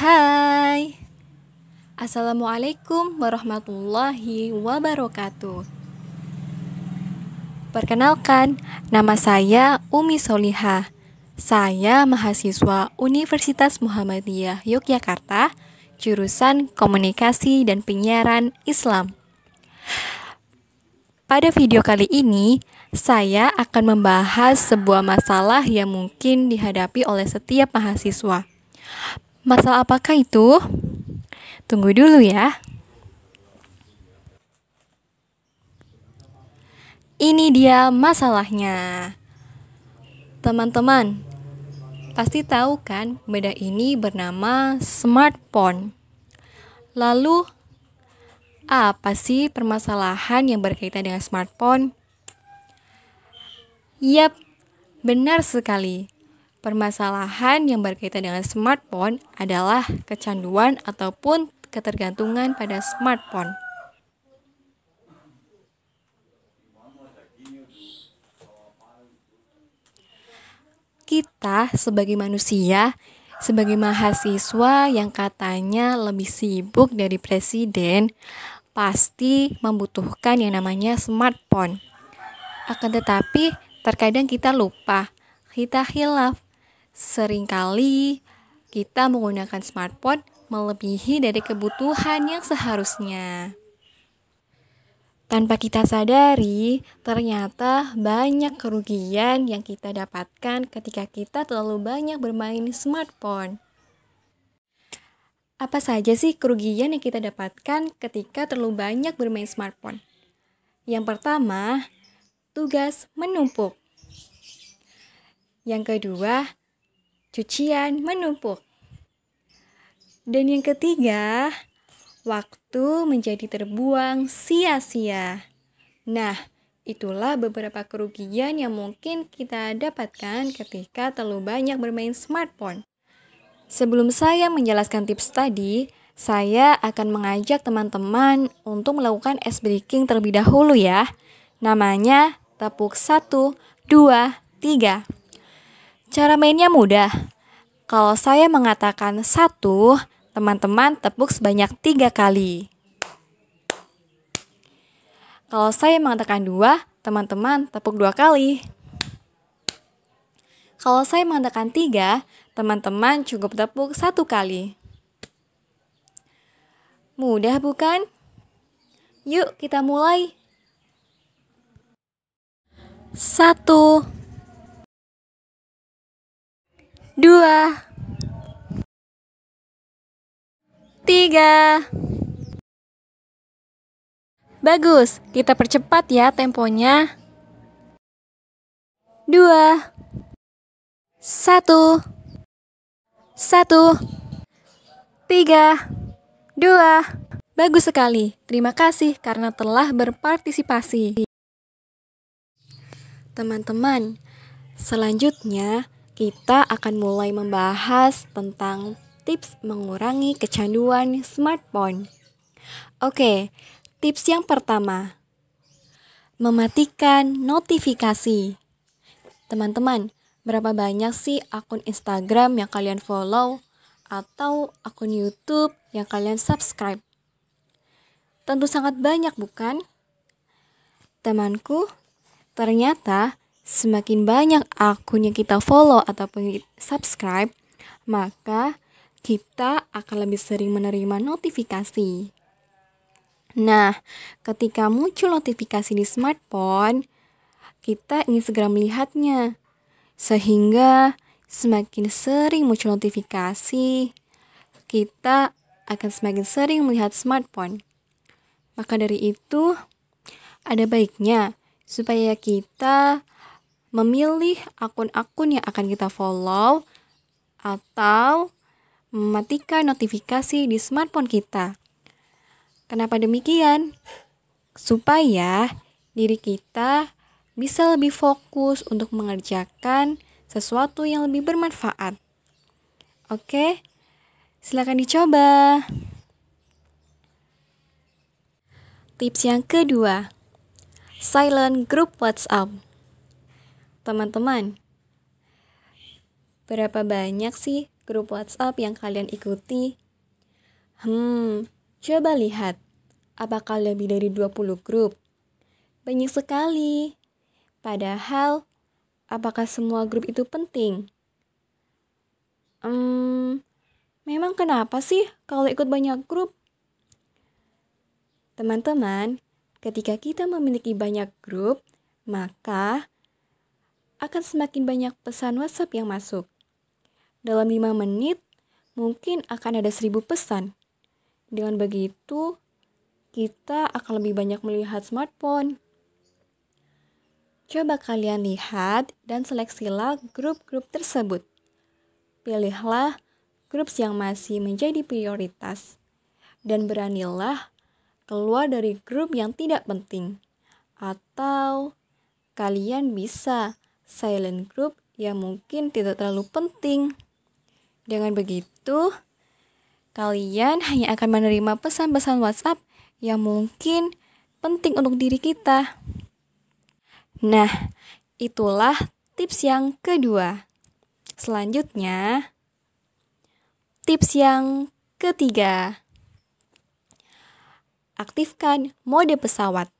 Hai, Assalamualaikum warahmatullahi wabarakatuh. Perkenalkan, nama saya Umi Solihah. Saya mahasiswa Universitas Muhammadiyah Yogyakarta, jurusan Komunikasi dan Penyiaran Islam. Pada video kali ini, saya akan membahas sebuah masalah yang mungkin dihadapi oleh setiap mahasiswa. Masalah apakah itu? Tunggu dulu ya. Ini dia masalahnya. Teman-teman, pasti tahu kan benda ini bernama smartphone. Lalu, apa sih permasalahan yang berkaitan dengan smartphone? Yap, benar sekali. Permasalahan yang berkaitan dengan smartphone adalah kecanduan ataupun ketergantungan pada smartphone. Kita sebagai manusia, sebagai mahasiswa yang katanya lebih sibuk dari presiden, pasti membutuhkan yang namanya smartphone. Akan tetapi, terkadang kita lupa, kita hilaf. Seringkali kita menggunakan smartphone melebihi dari kebutuhan yang seharusnya. Tanpa kita sadari, ternyata banyak kerugian yang kita dapatkan ketika kita terlalu banyak bermain smartphone. Apa saja sih kerugian yang kita dapatkan ketika terlalu banyak bermain smartphone? Yang pertama, tugas menumpuk. Yang kedua, cucian menumpuk. Dan yang ketiga, waktu menjadi terbuang sia-sia. Nah, itulah beberapa kerugian yang mungkin kita dapatkan ketika terlalu banyak bermain smartphone. Sebelum saya menjelaskan tips tadi, saya akan mengajak teman-teman untuk melakukan ice breaking terlebih dahulu ya. Namanya tepuk 1, 2, 3. Cara mainnya mudah. Kalau saya mengatakan 1, teman-teman tepuk sebanyak 3 kali. Kalau saya mengatakan 2, teman-teman tepuk 2 kali. Kalau saya mengatakan 3, teman-teman cukup tepuk 1 kali. Mudah bukan? Yuk kita mulai. 1, 2, 3. Bagus, kita percepat ya temponya. 2, 1, 1, 3, 2. Bagus sekali, terima kasih karena telah berpartisipasi. Teman-teman, selanjutnya kita akan mulai membahas tentang tips mengurangi kecanduan smartphone. Oke, tips yang pertama, mematikan notifikasi. Teman-teman, berapa banyak sih akun Instagram yang kalian follow atau akun YouTube yang kalian subscribe? Tentu sangat banyak, bukan? Temanku, ternyata semakin banyak akun yang kita follow ataupun subscribe, maka kita akan lebih sering menerima notifikasi. Nah, ketika muncul notifikasi di smartphone, kita ingin segera melihatnya. Sehingga semakin sering muncul notifikasi, kita akan semakin sering melihat smartphone. Maka dari itu, ada baiknya supaya kita memilih akun-akun yang akan kita follow atau mematikan notifikasi di smartphone kita. Kenapa demikian? Supaya diri kita bisa lebih fokus untuk mengerjakan sesuatu yang lebih bermanfaat. Oke, silakan dicoba. Tips yang kedua, silent group WhatsApp. Teman-teman, berapa banyak sih grup WhatsApp yang kalian ikuti? Coba lihat. Apakah lebih dari 20 grup? Banyak sekali. Padahal, apakah semua grup itu penting? Memang kenapa sih kalau ikut banyak grup? Teman-teman, ketika kita memiliki banyak grup, maka akan semakin banyak pesan WhatsApp yang masuk. Dalam 5 menit, mungkin akan ada 1000 pesan. Dengan begitu, kita akan lebih banyak melihat smartphone. Coba kalian lihat dan seleksilah grup-grup tersebut. Pilihlah grup yang masih menjadi prioritas. Dan beranilah keluar dari grup yang tidak penting. Atau kalian bisa silent group yang mungkin tidak terlalu penting. Dengan begitu, kalian hanya akan menerima pesan-pesan WhatsApp yang mungkin penting untuk diri kita. Nah, itulah tips yang kedua. Selanjutnya, tips yang ketiga. Aktifkan mode pesawat.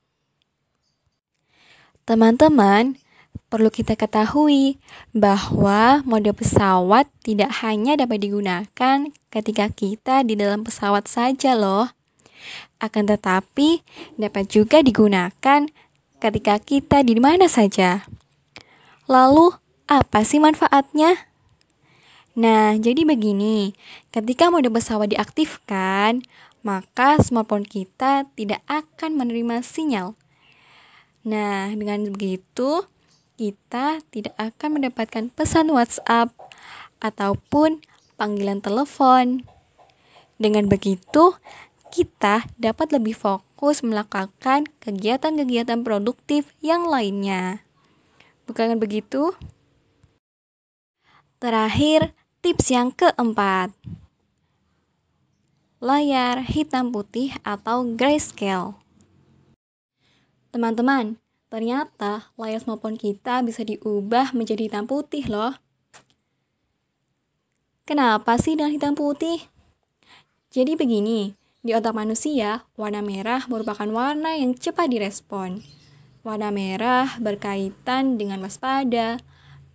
Teman-teman, perlu kita ketahui bahwa mode pesawat tidak hanya dapat digunakan ketika kita di dalam pesawat saja loh. Akan tetapi dapat juga digunakan ketika kita di mana saja. Lalu, apa sih manfaatnya? Nah, jadi begini, ketika mode pesawat diaktifkan, maka smartphone kita tidak akan menerima sinyal. Nah, dengan begitu, kita tidak akan mendapatkan pesan WhatsApp ataupun panggilan telepon. Dengan begitu, kita dapat lebih fokus melakukan kegiatan-kegiatan produktif yang lainnya. Bukan begitu? Terakhir, tips yang keempat. Layar hitam putih atau grayscale. Teman-teman, ternyata layar smartphone kita bisa diubah menjadi hitam putih loh. Kenapa sih dengan hitam putih? Jadi begini, di otak manusia, warna merah merupakan warna yang cepat direspon. Warna merah berkaitan dengan waspada,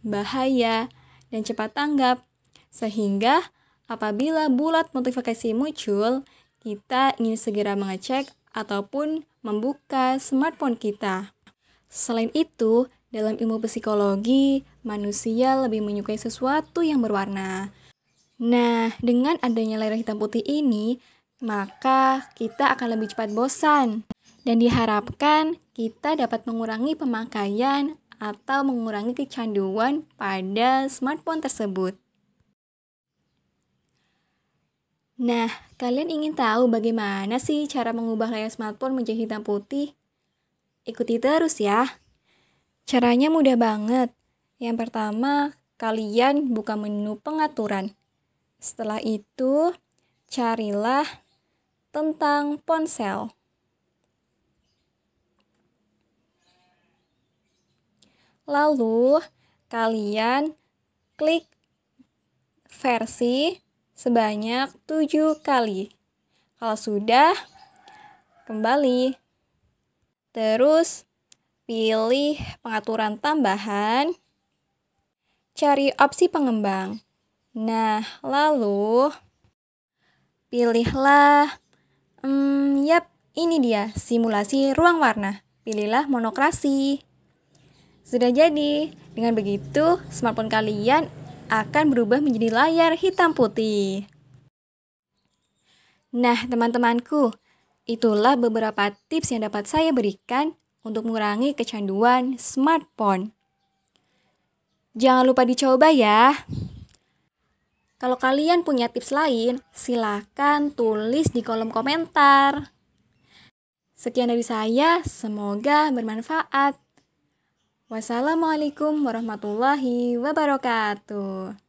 bahaya, dan cepat tanggap. Sehingga apabila bulat notifikasi muncul, kita ingin segera mengecek ataupun membuka smartphone kita. Selain itu, dalam ilmu psikologi, manusia lebih menyukai sesuatu yang berwarna. Nah, dengan adanya layar hitam putih ini, maka kita akan lebih cepat bosan. Dan diharapkan kita dapat mengurangi pemakaian atau mengurangi kecanduan pada smartphone tersebut. Nah, kalian ingin tahu bagaimana sih cara mengubah layar smartphone menjadi hitam putih? Ikuti terus ya. Caranya mudah banget. Yang pertama, kalian buka menu pengaturan. Setelah itu, carilah tentang ponsel. Lalu, kalian klik versi sebanyak 7 kali. Kalau sudah, kembali. Terus, pilih pengaturan tambahan. Cari opsi pengembang. Nah, lalu pilihlah, ini dia, simulasi ruang warna. Pilihlah monokrasi. Sudah jadi. Dengan begitu, smartphone kalian akan berubah menjadi layar hitam putih. Nah, teman-temanku, itulah beberapa tips yang dapat saya berikan untuk mengurangi kecanduan smartphone. Jangan lupa dicoba ya. Kalau kalian punya tips lain, silakan tulis di kolom komentar. Sekian dari saya, semoga bermanfaat. Wassalamualaikum warahmatullahi wabarakatuh.